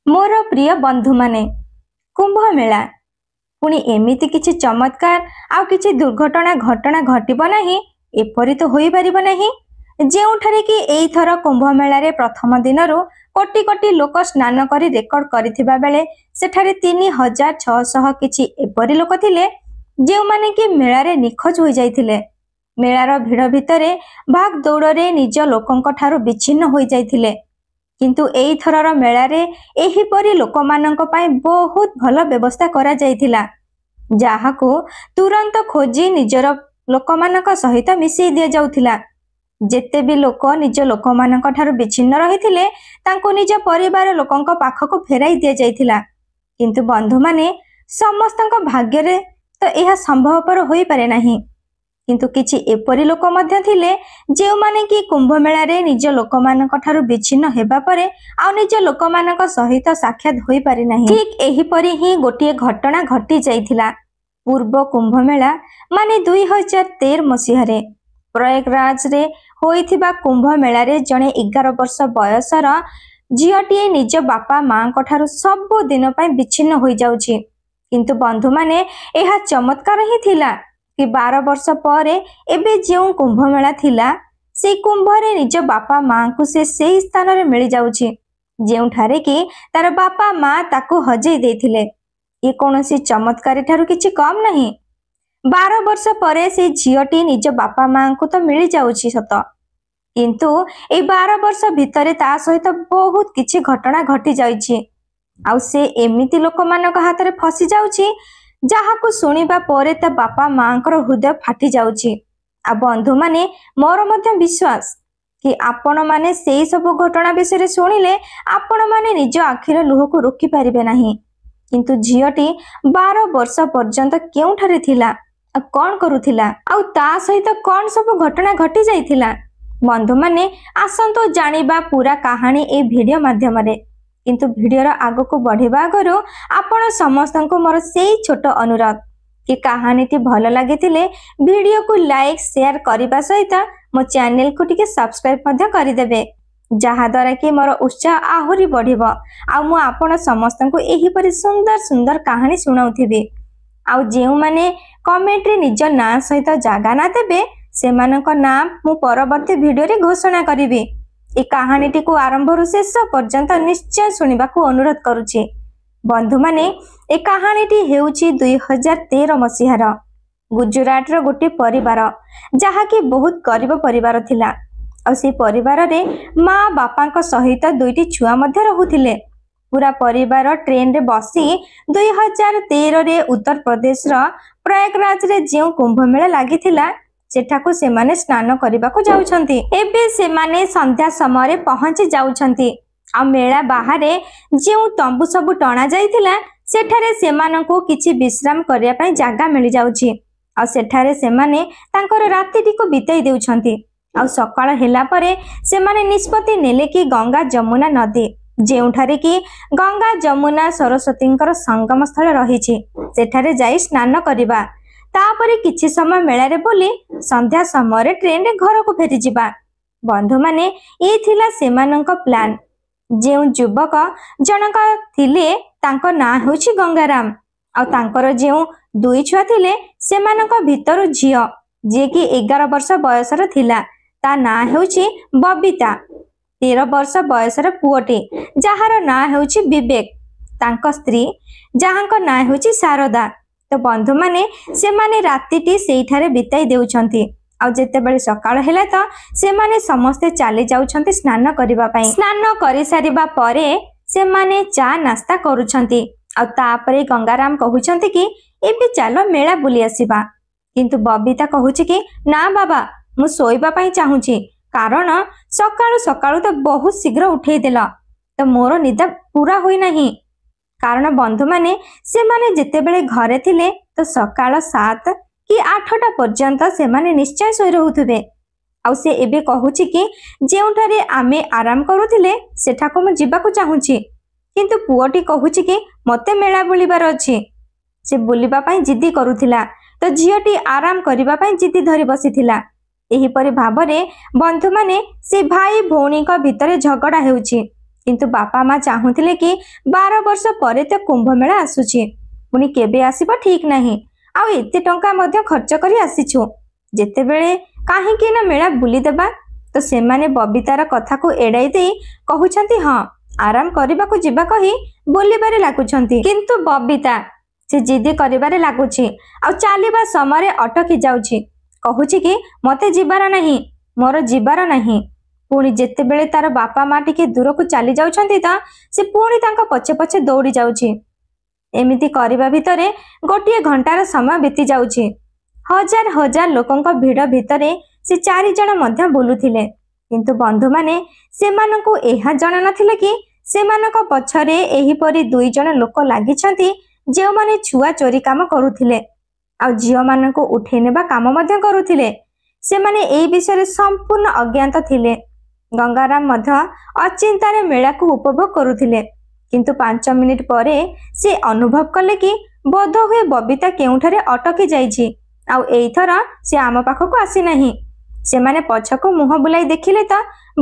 मोर प्रिय बंधु माने कुंभ मेला पुणी एमिति किछि चमत्कार आउ किछि दुर्घटना घटना घटिबो नाही एपरि तो होई परिबो नाही जेउठारे कि एई थर कुंभ मेलारे प्रथम दिनरु कोटी कोटी लोक स्नान करी रेकर्ड करिथिबा बेले सेठारे 3600 किछि एपरि लोक थिले जेउ माने कि मेलारे निखोज होई जाइथिले। मेलार भिड़ भितरे भाग दौड़रे निज लोकंक ठारू विच्छिन्न होई जाइथिले किंतु एई थरर मेलारे एहिपरि लोकमानंक पाई बहुत भल व्यवस्था करा जाइथिला जाहाकू तुरंत खोजी निजर लोकमानंक सहित मिसई दिया जाउथिला। जेते भी लोक निज लोकमानंक ठारू विच्छिन्न रहिथिले तांको निज परिवार लोकंक पाखको फेराई दिया जाइथिला किंतु बंधु माने समस्तंक भाग्यरे तो यह संभवपर होई पारे नाही किंतु किछि एपरि लोक मध्य थिले जेउ माने कि कुंभ मेलारे निज लोकमानंक ठारू विच्छिन्न हेबा परे आ निज लोकमानंक सहित साक्षात होई पारि नाही। ठीक एही परि ही गोटिए घटना घटी जाइथिला पूर्व कुंभ मेला माने 2013 मसीहारे प्रयागराज रे होइथिबा कुंभ मेलारे जणे 11 वर्ष बयसर झियोटीए निज बापा मांक ठारू सब दिन पय विच्छिन्न होई जाउछि किंतु बंधु माने एहा चमत्कार ही थिला कि 12 वर्ष परे एबे जेउ कुंभ मेला थिला से कुंभरे निज बापा मां को से सेही स्थान रे मिली जाउछि जेउठारे कि तार बापा मां ताकू हजै देथिले। ये कोनोसी चमत्कारी ठारू किछि कम नहीं। 12 वर्ष परे से झियोटी निज बापा मां को तो मिली जाउछि सत किंतु ए 12 वर्ष भितरे ता सहित बहुत किछि घटना घटी जाइछि आउ से एमिति लोक मानक हाथ रे फसी जाउछि जाहाकू सुनिबा परे ता बापा मांकर हृदय फाटी जाउछि। आ बंधु माने मोर मध्य विश्वास कि आपण माने सेही सब घटना विषय सुनिले आपण माने निज आखिर लुह को रोकी पारिबे नाही किंतु झियोटी 12 वर्ष पर्यंत केउठारे थिला कौन करुथिला आ ता सहित कौन सब घटना घटी जाइथिला बंधु माने आसंतो जानिबा पूरा कहानी ए वीडियो माध्यम रे किंतु वीडियोर आगो को बढ़िबा आगरो आपण समस्त को मोर सेही छोट अनुरोध कि कहानी टी भल लागिथिले वीडियो को लाइक शेयर करबा सहित मो चैनल को टिके सब्सक्राइब मध्य करि देबे जहा द्वारा कि मोर उत्साह आहुरी बढ़िबो आ मु आपण समस्त को एही परि सुंदर सुंदर कहानी सुनाउथिबे आ जेउ माने कमेंट रे निज नाम सहित जागा ना देबे सेमानक नाम मु परवर्ती वीडियो रे घोषणा करिबे। ए कहानी टी को आरंभ रु शेष पर्यंत निश्चय सुनिबा को अनुरोध करूची। बंधु माने ए कहानी टी हेउची 2013 मसीहार गुजरात रो गोटे परिवार जहा कि बहुत गरीब परिवार थिला और से परिवार रे मां बापा सहित दुईटी छुआ मध्य रहुथिले। पूरा परिवार ट्रेन रे बसी 2013 रे उत्तर प्रदेश रो प्रयागराज रे जेउ कुंभ मेला लागिथिला सेठाकू सेमाने स्नान करबाकू जाउछंती। एबे सेमाने संध्या समय रे पहुंची जाउछंती आ मेला बाहरे जेउ तंबू सब टणा जाइथिला सेठारे सेमानकू किछि विश्राम करिया पय जागा मिली जाउछि आ सेठारे सेमाने तांकर रातिटी को बिताई देउछंती आ सकाळ हेला परे सेमाने निष्पत्ति नेले कि गंगा जमुना नदी जेउठारे कि गंगा जमुना सरस्वतींकर संगम स्थल रहिछि सेठारे जाई स्नान करिबा तापरे किछि समय मेला रे बोली संध्या समय रे ट्रेन रे घर को फेरी जिबा। बंधु माने ए थिला सेमानंक प्लान। जेउ युवक जनक थिले तांको ना होछि गंगाराम आ तांकर जेउ दुई छुआ थिले सेमानंक भितरु झियो जे कि 11 वर्ष बयसर थिला ता ना होछि बबिता 13 वर्ष बयसर पुओटी जहार ना होछि विवेक तांको स्त्री जहांको ना होछि शारदा। तो बंधु माने सेमाने रातिटी सेठारे बिताई देउछंती आ जेतेबेले सकाळ हेला त सेमाने समस्ते चली जाउछंती स्नान करिबा पई। स्नान करि सारिबा परे सेमाने चा नास्ता करूछंती आ तापरे गंगाराम कहउछंती कि एबे चलो मेला बुली आसीबा किंतु बबिता कहउछि कि ना बाबा मु सोइबा पई चाहूची कारण सकाळ सकाळ तो बहुत शीघ्र उठेई देला तो मोर निदा पूरा होई नाही कारण बंधु माने से माने जेतेबेले घरे थिले तो सकाळ 7 कि 8टा पर्यंत से माने निश्चय सोई रहउथबे आ से एबे कहूची कि जेउठारे आमे आराम करूथिले सेठाको म जिबाकू चाहूची किंतु पुओटी कहूची कि मते मेला बुलिबार अछि। से बुलिबा पई जिद्दी करूथिला तो झियोटी आराम करिबा पई जिद्दी धरि बसिथिला। एही परि भाबरे बंधु माने से भाई भौणी को भितरे झगड़ा हेउची କିନ୍ତୁ ବାପା ମା ଚାହୁଁଥିଲେ କି 12 ବର୍ଷ ପରେ ତ କୁମ୍ଭମେଳା ଆସୁଛି, ପୁଣି କେବେ ଆସିବ ଠିକ୍ ନାହିଁ, ଆଉ ଏତେ ଟଙ୍କା ମଧ୍ୟ ଖର୍ଚ୍ଚ କରି ଆସିଛୁ, ଯେତେବେଳେ କାହିଁକି ନା ମେଳା ବୁଲିଦେବା। ତ ସେମାନେ ବବିତାର କଥାକୁ ଏଡ଼ାଇ ଦେଇ କହୁଛନ୍ତି ହଁ ଆରାମ କରିବାକୁ ଯିବା କହି ବୁଲିବାରେ ଲାଗୁଛନ୍ତି। କିନ୍ତୁ ବବିତା ସେ ଜିଦି କରିବାରେ ଲାଗୁଛି, ଆଉ ଚାଲିବା ସମୟରେ ଅଟକି ଯାଉଛି, କହୁଛି କି ମତେ ଯିବାର ନାହିଁ, ମୋର ଯିବାର ନାହିଁ। ପୁଣି ଯେତେବେଳେ ତାର ବାପା ମା ଟିକେ ଦୂରକୁ ଚାଲି ଯାଉଛନ୍ତି ତ ସେ ପୁଣି ତାଙ୍କ ପଛେ ପଛେ ଦୌଡ଼ି ଯାଉଛି। ଏମିତି କରିବା ଭିତରେ ଗୋଟିଏ ଘଣ୍ଟାର ସମୟ ବିତି ଯାଉଛି। ହଜାର ହଜାର ଲୋକଙ୍କ ଭିଡ଼ ଭିତରେ ସେ 4 ଜଣ ମଧ୍ୟ ବୁଲୁଥିଲେ, କିନ୍ତୁ ବନ୍ଧୁମାନେ ସେମାନଙ୍କୁ ଏହା ଜଣାନଥିଲା କି ସେମାନଙ୍କ ପଛରେ ଏହିପରି 2 ଜଣ ଲୋକ ଲାଗିଛନ୍ତି, ଯେଉଁମାନେ ଛୁଆ ଚୋରି କାମ କରୁଥିଲେ ଆଉ ଝିଅମାନଙ୍କୁ ଉଠେଇ ନେବା କାମ ମଧ୍ୟ କରୁଥିଲେ। ସେମାନେ ଏହି ବିଷୟରେ ସମ୍ପୂର୍ଣ୍ଣ ଅଜ୍ଞାତ ଥିଲେ। ଗଙ୍ଗାରାମ ମଧ୍ୟ ଅଚିନ୍ତାରେ ମେଳାକୁ ଉପଭୋଗ କରୁଥିଲେ, କିନ୍ତୁ 5 ମିନିଟ ପରେ ସେ ଅନୁଭବ କଲେ କି ବୋଧହୁଏ ବବିତା କେଉଁଠାରେ ଅଟକି ଯାଇଛି, ଆଉ ଏଇଥର ସେ ଆମ ପାଖକୁ ଆସିନାହିଁ। ସେମାନେ ପଛକୁ ମୁହଁ ବୁଲାଇ ଦେଖିଲେ ତ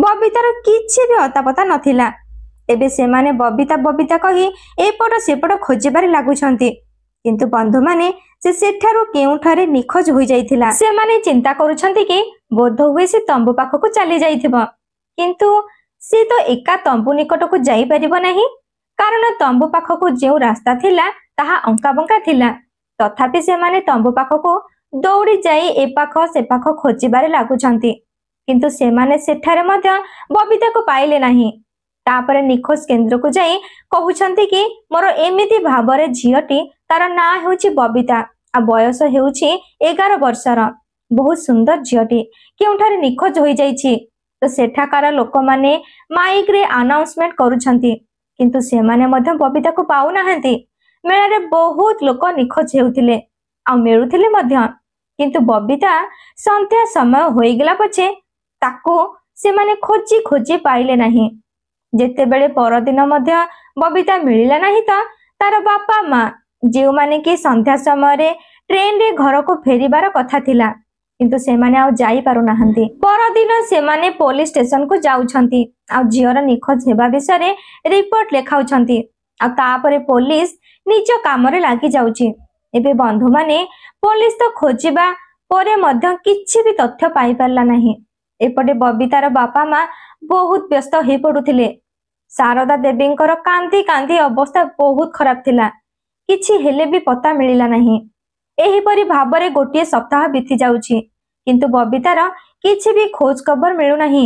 ବବିତାର କିଛି ବି ଅତାପତା ନଥିଲା। ଏବେ ସେମାନେ ବବିତା ବବିତା କହି ଏପଟ ସେପଟ ଖୋଜିବାରେ ଲାଗୁଛନ୍ତି, କିନ୍ତୁ ବନ୍ଧୁମାନେ ସେ ସେଠାରୁ କେଉଁଠାରେ ନିଖୋଜ ହୋଇଯାଇଥିଲା। ସେମାନେ ଚିନ୍ତା କରୁଛନ୍ତି କି ବୋଧହୁଏ ସେ ତମ୍ବୁ ପାଖକୁ ଚାଲି ଯାଇଥିବ, କିନ୍ତୁ ସେ ତ ଏକା ତମ୍ବୁ ନିକଟକୁ ଯାଇପାରିବ ନାହିଁ, କାରଣ ତମ୍ବୁ ପାଖକୁ ଯେଉଁ ରାସ୍ତା ଥିଲା ତାହା ଅଙ୍କାବଙ୍କା ଥିଲା। ତଥାପି ସେମାନେ ତମ୍ବୁ ପାଖକୁ ଦୌଡ଼ି ଯାଇ ଏପାଖ ସେପାଖ ଖୋଜିବାରେ ଲାଗୁଛନ୍ତି, କିନ୍ତୁ ସେମାନେ ସେଠାରେ ମଧ୍ୟ ବବିତାକୁ ପାଇଲେ ନାହିଁ। ତାପରେ ନିଖୋଜ କେନ୍ଦ୍ରକୁ ଯାଇ କହୁଛନ୍ତି କି ମୋର ଏମିତି ଭାବରେ ଝିଅଟି, ତାର ନାଁ ହେଉଛି ବବିତା, ଆଉ ବୟସ ହେଉଛି 11 ବର୍ଷର, ବହୁତ ସୁନ୍ଦର ଝିଅଟି କେଉଁଠାରେ ନିଖୋଜ ହୋଇଯାଇଛି। ତ ସେଠାକାର ଲୋକମାନେ ମାଇକରେ ଆନାଉନ୍ସମେଣ୍ଟ କରୁଛନ୍ତି, କିନ୍ତୁ ସେମାନେ ମଧ୍ୟ ବବିତାକୁ ପାଉନାହାନ୍ତି। ମେଳାରେ ବହୁତ ଲୋକ ନିଖୋଜ ହେଉଥିଲେ ଆଉ ମିଳୁଥିଲେ ମଧ୍ୟ, କିନ୍ତୁ ବବିତା ସନ୍ଧ୍ୟା ସମୟ ହୋଇଗଲା ପଛେ ତାକୁ ସେମାନେ ଖୋଜି ଖୋଜି ପାଇଲେ ନାହିଁ। ଯେତେବେଳେ ପରଦିନ ମଧ୍ୟ ବବିତା ମିଳିଲା ନାହିଁ ତ ତାର ବାପା ମା, ଯେଉଁମାନେ କି ସନ୍ଧ୍ୟା ସମୟରେ ଟ୍ରେନରେ ଘରକୁ ଫେରିବାର କଥା ଥିଲା, କିନ୍ତୁ ସେମାନେ ଆଉ ଯାଇପାରୁନାହାନ୍ତି। ପରଦିନ ସେମାନେ ପୋଲିସ ଷ୍ଟେସନକୁ ଯାଉଛନ୍ତି ଆଉ ଝିଅର ନିଖୋଜ ହେବା ବିଷୟରେ ରିପୋର୍ଟ ଲେଖାଉଛନ୍ତି, ଆଉ ତାପରେ ପୋଲିସ ନିଜ କାମରେ ଲାଗି ଯାଉଛି। ଏବେ ବନ୍ଧୁମାନେ ପୋଲିସ ତ ଖୋଜିବା ପରେ ମଧ୍ୟ କିଛି ବି ତଥ୍ୟ ପାଇପାରିଲା ନାହିଁ। ଏପଟେ ବବିତାର ବାପା ମା ବହୁତ ବ୍ୟସ୍ତ ହୋଇପଡୁଥିଲେ। ଶାରଦା ଦେବୀଙ୍କର କାନ୍ଦି କାନ୍ଦି ଅବସ୍ଥା ବହୁତ ଖରାପ ଥିଲା, କିଛି ହେଲେ ବି ପତା ମିଳିଲା ନାହିଁ। ଏହିପରି ଭାବରେ ଗୋଟିଏ ସପ୍ତାହ ବିତି ଯାଉଛି, କିନ୍ତୁ ବବିତାର କିଛି ବି ଖୋଜ ଖବର ମିଳୁନାହିଁ।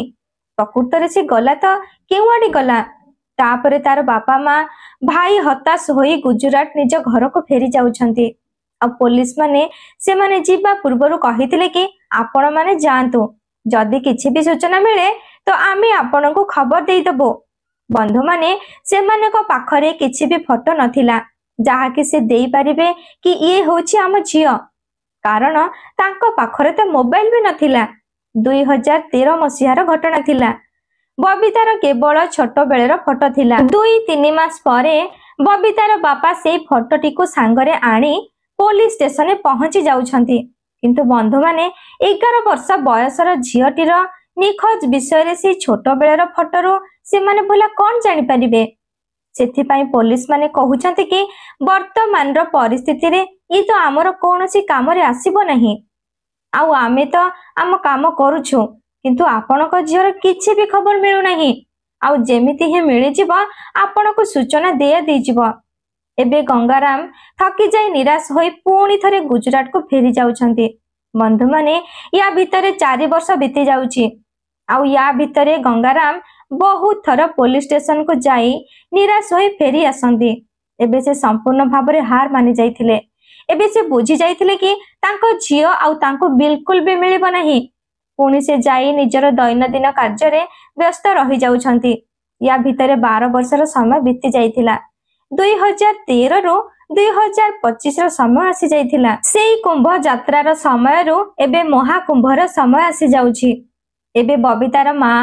ପ୍ରକୃତରେ ସେ ଗଲା ତ କେଉଁଆଡେ ଗଲା। ତାପରେ ତାର ବାପା ମା ଭାଇ ହତାଶ ହୋଇ ଗୁଜୁରାଟ ନିଜ ଘରକୁ ଫେରି ଯାଉଛନ୍ତି, ଆଉ ପୋଲିସ ମାନେ ସେମାନେ ଯିବା ପୂର୍ବରୁ କହିଥିଲେ କି ଆପଣମାନେ ଯାଆନ୍ତୁ, ଯଦି କିଛି ବି ସୂଚନା ମିଳେ ତ ଆମେ ଆପଣଙ୍କୁ ଖବର ଦେଇଦେବୁ। ବନ୍ଧୁମାନେ ସେମାନଙ୍କ ପାଖରେ କିଛି ବି ଫଟୋ ନଥିଲା ଯାହାକି ସେ ଦେଇପାରିବେ କି ଇଏ ହେଉଛି ଆମ ଝିଅ, କାରଣ ତାଙ୍କ ପାଖରେ ତ ମୋବାଇଲ ବି ନଥିଲା। 2013 ମସିହାର ଘଟଣା ଥିଲା। ବବିତାର କେବଳ ଛୋଟ ବେଳର ଫଟୋ ଥିଲା। 2-3 ମାସ ପରେ ବବିତାର ବାପା ସେଇ ଫଟୋଟିକୁ ସାଙ୍ଗରେ ଆଣି ପୋଲିସ ଷ୍ଟେସନରେ ପହଞ୍ଚି ଯାଉଛନ୍ତି, କିନ୍ତୁ ବନ୍ଧୁମାନେ 11 ବର୍ଷ ବୟସର ଝିଅଟିର ନିଖୋଜ ବିଷୟରେ ସେଇ ଛୋଟ ବେଳର ଫଟୋରୁ ସେମାନେ ଭଲା କଣ ଜାଣିପାରିବେ। ସେଥିପାଇଁ ପୋଲିସ ମାନେ କହୁଛନ୍ତି କି ବର୍ତ୍ତମାନର ପରିସ୍ଥିତିରେ ଇ ତ ଆମର କୌଣସି କାମରେ ଆସିବ ନାହିଁ, ଆଉ ଆମେ ତ ଆମ କାମ କରୁଛୁ, କିନ୍ତୁ ଆପଣଙ୍କ ଝିଅର କିଛି ବି ଖବର ମିଳୁନାହିଁ, ଆଉ ଯେମିତି ହିଁ ମିଳିଯିବ ଆପଣଙ୍କୁ ସୂଚନା ଦିଆଯିବ। ଏବେ ଗଙ୍ଗାରାମ ଥକି ଯାଇ ନିରାଶ ହୋଇ ପୁଣି ଥରେ ଗୁଜୁରାଟକୁ ଫେରି ଯାଉଛନ୍ତି। ବନ୍ଧୁମାନେ ୟା ଭିତରେ 4 ବର୍ଷ ବିତି ଯାଉଛି, ଆଉ ୟା ଭିତରେ ଗଙ୍ଗାରାମ ବହୁତ ଥର ପୋଲିସ ଷ୍ଟେସନକୁ ଯାଇ ନିରାଶ ହୋଇ ଫେରି ଆସନ୍ତି। ଏବେ ସେ ସମ୍ପୂର୍ଣ୍ଣ ଭାବରେ ହାର ମାନି ଯାଇଥିଲେ। ଏବେ ସେ ବୁଝି ଯାଇଥିଲେ କି ତାଙ୍କ ଝିଅ ଆଉ ତାଙ୍କୁ ବିଲକୁଲ ବି ମିଳିବ ନାହିଁ। ପୁଣି ସେ ଯାଇ ନିଜର ଦୈନନ୍ଦିନ କାର୍ଯ୍ୟରେ ବ୍ୟସ୍ତ ରହିଯାଉଛନ୍ତି। ୟା ଭିତରେ 12 ବର୍ଷର ସମୟ ବିତି ଯାଇଥିଲା। 2013ରୁ 2025ର ସମୟ ଆସି ଯାଇଥିଲା। ସେଇ କୁମ୍ଭ ଯାତ୍ରାର ସମୟରୁ ଏବେ ମହାକୁମ୍ଭର ସମୟ ଆସି ଯାଉଛି। ଏବେ ବବିତାର ମା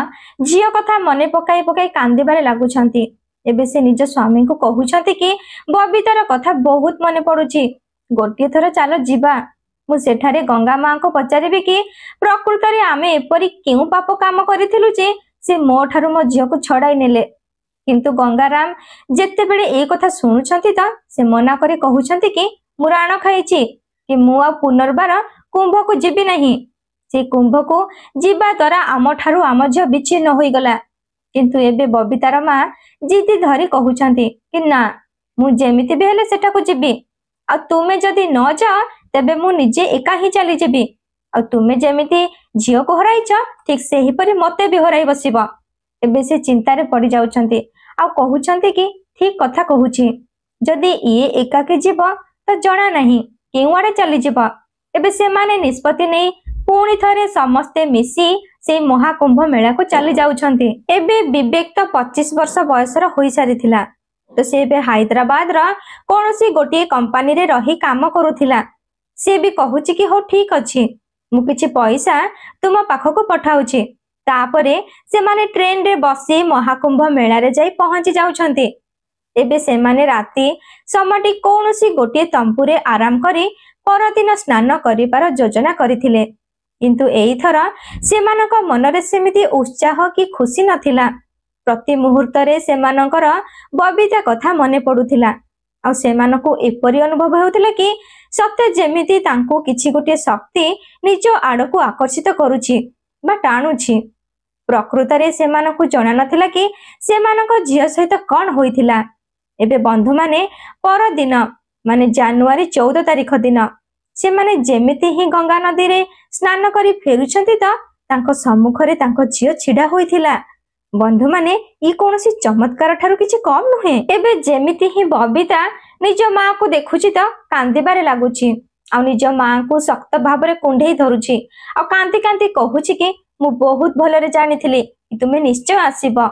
ଝିଅ କଥା ମନେ ପକାଇ ପକାଇ କାନ୍ଦିବାରେ ଲାଗୁଛନ୍ତି। ଏବେ ସେ ନିଜ ସ୍ୱାମୀଙ୍କୁ କହୁଛନ୍ତି କି ବବିତାର କଥା ବହୁତ ମନେ ପଡୁଛି, ଗୋଟିଏ ଥର ଚାଲ ଯିବା। ମୁଁ ସେଠାରେ ଗଙ୍ଗା ମାଙ୍କୁ ପଚାରିବି କି ପ୍ରକୃତରେ ଆମେ ଏପରି କେଉଁ ପାପ କାମ କରିଥିଲୁ ଯେ ସେ ମୋ ଠାରୁ ମୋ ଝିଅକୁ ଛଡାଇ ନେଲେ। किंतु गंगाराम जेतेबेले ए कथा शुणुछंती त से मना करे कहउछंती कि मु राण खाइछि कि मु आ पुनर्बार कुंभ को जीवी नहीं। से कुंभ को जीवा द्वारा आम ठारू आम झियो विच्छिन्न होई गला। किंतु एबे बबितार माँ जिदी धरी कहउछंती कि ना मु जेमिति भी हेले सेटा को जीवी आ तुमे जदी न जाओ तेबे मु निजे एका ही चली जेबी आ तुमे जेमिति झियो को हराइछ ठीक सेही परि मते भी हराई बसिबो। एबे से चिंतारे पड़ी जाउछंती आ कहउछंती कि ठीक कथा कहूछि जदी इए एकाके जीव तो जणा नहीं केउ आड़े चली जीव। एबे से माने निष्पत्ति नहीं पुणी थरे समस्ते मिसी से महाकुंभ मेला को चली जाउछंती। एबे विवेक तो 25 वर्ष बयसर होई सारिथिला तो से एबे हैदराबाद रा कोनोसी गोटे कंपनी रे रही काम करूथिला। से भी कहूछि कि हो ठीक अछि मु किछि पैसा तुम पाखको पठाउछि। तापरे से माने ट्रेन रे बसी महाकुंभ मेला रे जाई पहुंची जाउछंती। एबे से माने राती समटी कोनोसी गोटे तंपुरे आराम करी परदिन स्नान करिबार योजना करिथिले। किंतु एई थर सेमानक मनरे सेमिति उत्साह कि खुशी नथिला। प्रति मुहूर्त रे सेमानकर बबिता कथा मने पडुथिला आ सेमानकु एपरि अनुभव हेउथिला कि सत्य जेमिति तांको किछि गोटे शक्ति निज आडकु आकर्षित करूछि बा टाणुछि। प्रकृत रे सेमानकु जणा नथिला कि सेमानक झियो सहित कोन होइथिला। एबे बंधु माने पर दिन माने जनवरी 14 तारिख दिन से माने जेमिति ही गंगा नदी रे स्नान करी फेरुछंती त तांको सम्मुखरे तांको झियो छिडा होइथिला। बंधु माने ई कोनोसी चमत्कार ठारू किछि कम नुहे। एबे जेमिति ही बबिता निज मां को देखुछि त कांदिबारे लागुछि आ निज मां को सख्त भाबरे कुंढेई धरुछि आ कांति कांति कहूछि कि मु बहुत भलरे जानिथिली कि तुमे निश्चय आसीबो।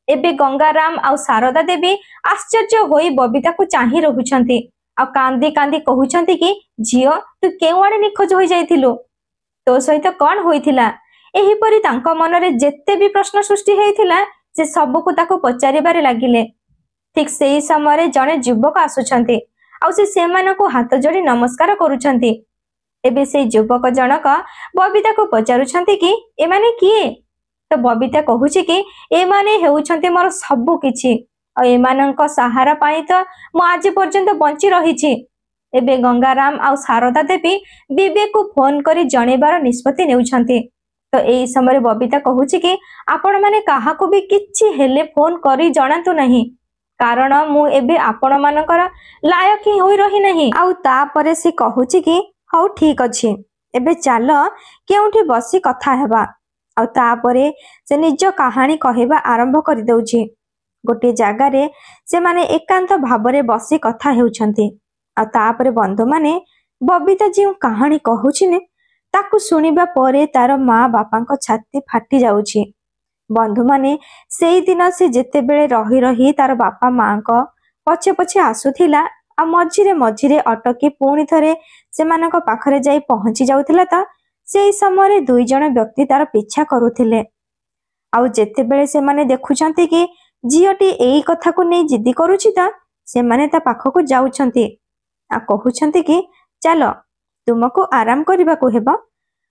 एबे गंगाराम आ शारदा देवी आश्चर्य होई बबिता को चाहि रहुछंती आ कांदी कांदी कहउछंती कि झियो तू केउ आडे निखोज होई जाइथिलु तो सहित कोन होइथिला। एही परि तांको मनरे जेते भी प्रश्न सृष्टि हेइथिला से सब को ताको पचारिबारे लागिले। ठीक सेही समय जने युवक आसुछंती आ से सेमानकु हाथ जोड़ी नमस्कार करूछंती। एबे से युवक जनक बबिता को पचारुछंती कि ए माने किए तो बबिता कहूछि कि ए माने हेउछंती मोर सब किछि आ एमानंक सहारा पाई तो मु आज पर्यंत बंची रहिछि। एबे गंगाराम आ शारदा देवी विवेक को फोन करी जणेबार निष्पत्ति नेउछंती। तो एई समय बबिता कहूछि कि आपण माने काहाको भी किछि हेले फोन करी जणातु नहीं कारण मु एबे आपण मानकर लायक ही होई रही नहीं। आ तापरे से कहूछि कि हौ ठीक अछि एबे चालो केउठी बसी कथा हेबा। आ तापरे से निज कहानी कहबा आरंभ करि दउछि। गोटे जगह रे से माने एकांत भाबरे बसी कथा हेउछंती आ तापरे बंधु माने बबिता जी कहानी कहूछि ने ताकु सुनिबा परे तार माँ बापांको छाती फाटी जाउछि। बंधु माने सेई दिन से जेते बेले रही रही तार बापा माँ को पछे पछे आसुथिला आ मझिरे मझिरे अटकी पुणी थरे सेमानक पाखरे जाई पहुंची जाउथिला त सेई समय दुई जण व्यक्ति तार पीछा करूथिले। आउ जेते बेले से माने देखुछंती कि झियोटी एई कथा को नै जिद्दी करूछि त से माने ता पाखको जाउछंती आ कहउछंती कि चलो तुमको आराम करबा को हेबो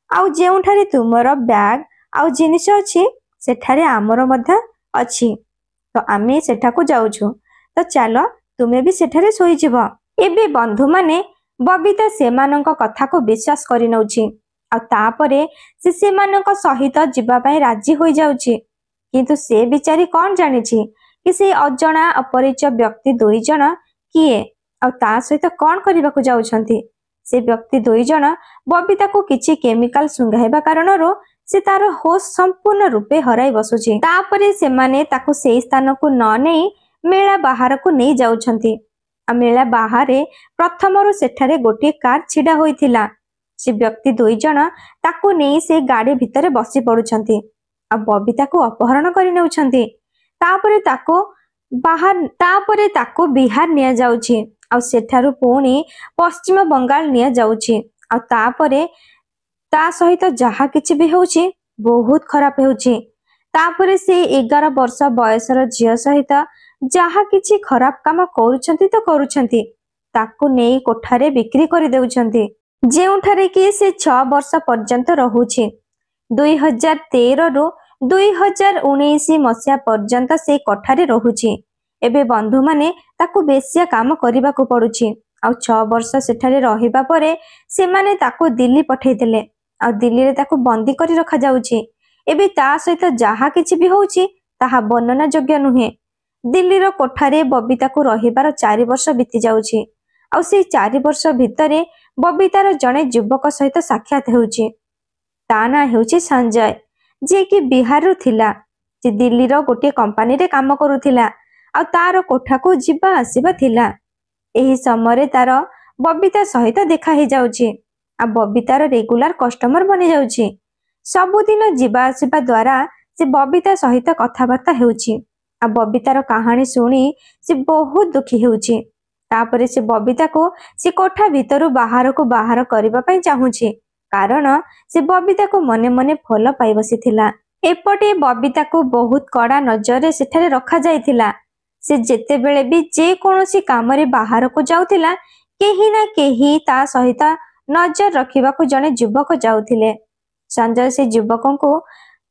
आउ जेउठारे तुमरो बैग आउ जिनिस अछि सेठारे आमर मध्य अछि तो आमे सेठा को जाउछु तो चलो तुमे भी सेठारे सोई जिवो। एबे बंधु माने बबिता सेमानंक कथा को विश्वास करि नउछि आ तापरे से सेमानंक सहित जिबा पई राजी होई जाउछि। किंतु से बिचारी कौन जानिछि कि से अजणा अपरिचय व्यक्ति दुई जण किए आ ता सहित कौन करबा को जाउछंती। से व्यक्ति दुई जण बबिता को किछि केमिकल सुंघाइबा कारणरो से तार होश संपूर्ण रूपे हराई बसुछि। तापरे से माने ताको सेई स्थान को न नेई मेला बाहर को नहीं जाउछंती। आ मेला बाहरे प्रथमरो सेठारे गोटे कार छिडा होइथिला। से व्यक्ति दुई जण ताको नेई से गाड़ी भितरे बसी पडुछंती आ बबिता को अपहरण करि नेउछंती। तापरे ताको बिहार निया जाउछि आ सेठारु पुणी पश्चिम बंगाल निया जाउछि आ तापरे ता सहित जहा किछि भी होउछि बहुत खराब होउछि। तापरे से 11 वर्ष बयसर झियो सहित जहा किछि खराब काम करूछंती तो करूछंती ताकू नेई कोठारे बिक्री करि देउछंती जेउठारे कि से 6 वर्ष पर्यंत रहुछि। 2013 रु 2019 मसीहा पर्यंत से कठारे रहुची। एबे बंधु माने ताकू बेसिया काम करबाकू पड़ुची। आउ 6 वर्ष सेठारे रहिबा परे से माने ताकू दिल्ली पठेई देले। आ दिल्ली रे ताकू बंदी करी रखा जाउची। एबे ता सहित जहा किछि भी होउची ताहा वर्णना योग्य नुहे। दिल्ली रो कोठारे बबीता को रहिबार 4 वर्ष बीती जाउची। आउ से 4 वर्ष भितरे बबीतार जणे युवक सहित साक्षात हेउची। ता ना हेउची संजय, जे कि बिहार रो थिला। जे दिल्ली रो गोटे कंपनी रे काम करूथिला। आ तार कोठा को जिबा आसीबा थिला। एही समय तार बबीता सहित देखा ही जाउची। आ बबीतार रेगुलर कस्टमर बनी जाउची। सबुदिन जिबा आसीबा द्वारा से बबीता सहित कथाबार्ता हेउची। आ बबीतार कहानी सुनी से बहुत दुखी हेउची। तापरे से बबीता को से कोठा भीतरु बाहर को बाहर करबा पई चाहूची, कारण से बबीता को मने मने फल पाई बसिथिला। एपटे बबीता को बहुत कड़ा नजर सेठारे रखा जाइथिला। से जेते बेले भी जे कोनोसी काम रे बाहर को जाउथिला, केही ना केही ता सहित नजर रखिबा को जने युवक जाउथिले। संजय से युवकों को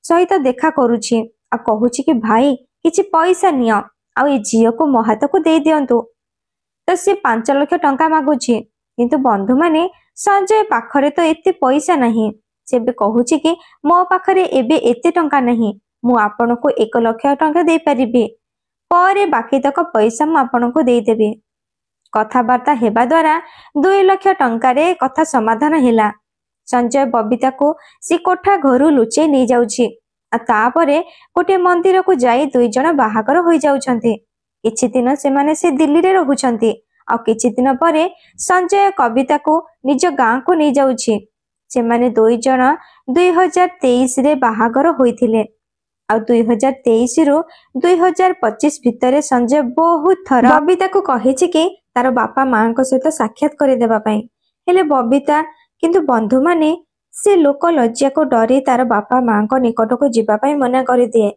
सहित देखा करूची आ कहूची कि भाई किछि पैसा नियो आ ए झियो को मो हाथ को दे दियंतु। तो से 5 लाख टंका मागुची, किंतु बंधु माने संजय पाखरे तो एते पैसा नहीं। से बे कहूची कि मो पाखरे एबे एते टंका नहीं, मु आपन को 1 लाख टंका दे परिबे, परे बाकी तक पैसा मु आपन को दे देबे। कथाबार्ता हेबा द्वारा 2 लाख टंका रे कथा समाधान हेला। संजय बबीता को से कोठा घरु लुचे नहीं जाउची। आ तापरे गोटे मंदिर को जाई 2 जण बाहागर होई जाउछन्ते। किछि दिन से माने से दिल्ली रे रहुछन्ते। आ किछि दिन परे संजय कविता को निज गां को नहीं जाउची। से माने 2 जण 2023 रे बाहागर होइथिले। आ 2023 रु 2025 भितरे संजय बहुत थर बबीता को कहिछि कि तार बापा मां को सहित साक्षात करे देबा पई। हेले बबीता किंतु बंधु माने से लोक लज्जा को डरी तार बापा मां को निकट को जीवा पई मना करि दिए,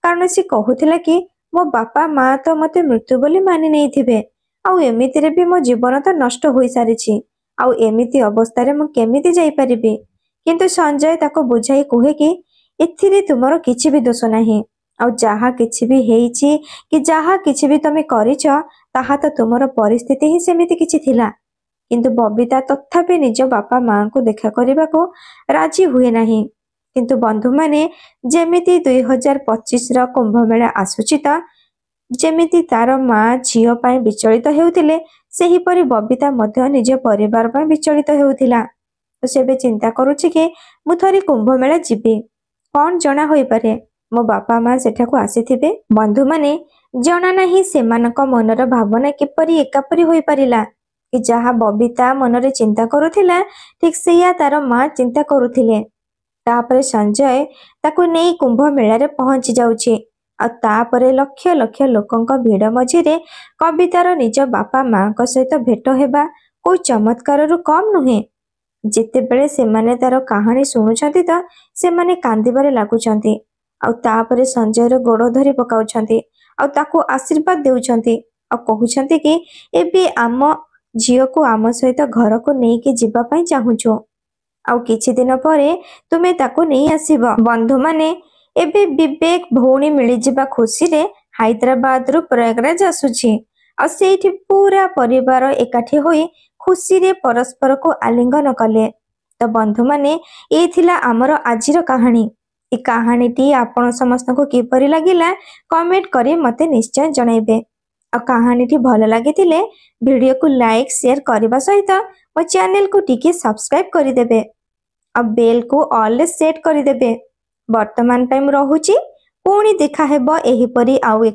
कारण से कहूथिला कि मो बापा मां तो मते मृत्यु बोली मानि नहीं थिबे। आउ एमिति रे भी मो जीवन तो नष्ट होई सारिछि। आउ एमिति अवस्था रे मो केमिति जाई परिबे। किंतु संजय ताको बुझाई कहे कि एथिरे तुमरो किछि भी दोष नाही। आउ जहा किछि भी हेइछि कि जहा किछि भी तमे करिछ ताहा तो तुमरो परिस्थिति ही सेमिति किछि थिला। किंतु बबीता तथापि निज बापा मां को देखा करबा को राजी हुए नाही। किंतु बंधु माने जेमिति 2025 रो कुंभ मेला आसुची त जेमिति तार मां झियो पाई विचलित हेउथिले, सेही परि बबीता मध्य निज परिवार पाई विचलित हेउथिला। तो सेबे चिंता करूची कि मु थरी कुंभ मेला जिबे, कोन जणा होई पारे मो बापा मां सेठा को आसीथिबे। बंधु माने जणा नाही सेमानक मनर भावना किपरि एकापरि होई परिला कि जहा बबीता मनरे चिंता करूथिला ठीक सेया तार मां चिंता करूथिले। तापरे संजय ताकू नेई कुंभ मेला रे पहुंची जाउची। आ तापरे लक्ष लक्ष लोकंक भीड़ मझिरे कवितार निज बापा मां को सहित भेट हेबा कोई चमत्कार रु कम नुहे। जेते बेले से माने तार कहानी सुनुछंती त से माने कांदिबारे लागुछंती। आ तापरे संजय रो गोड़ धरी पकाउछंती। आ ताकू आशीर्वाद देउछंती। आ कहउछंती कि एबे आम झियो को आम सहित घर को नहीं के जीवा पाई चाहूछु। आउ किछि दिन परे तुमे ताकू नहीं आसीबो। बंधु माने एबे विवेक भौणी मिली जिबा खुशी रे हैदराबाद रु प्रयागराज आसुछि। आ सेठी पूरा परिवार एकाठी होई खुशी रे परस्पर को आलिंगन कले। तो बंधु माने ए थिला हमर आजिर कहानी। ए कहानीटी आपण समस्त को किपरि लागिला कमेंट करी मते निश्चय जणाइबे। आ कहानीटी भल लागिथिले वीडियो को लाइक शेयर करबा सहित मो चैनल को टिके सब्सक्राइब करि देबे। आ बेल को ऑल रे सेट करि देबे। वर्तमान टाइम रहुची, पुणी देखा हेबो एही परी आउ एक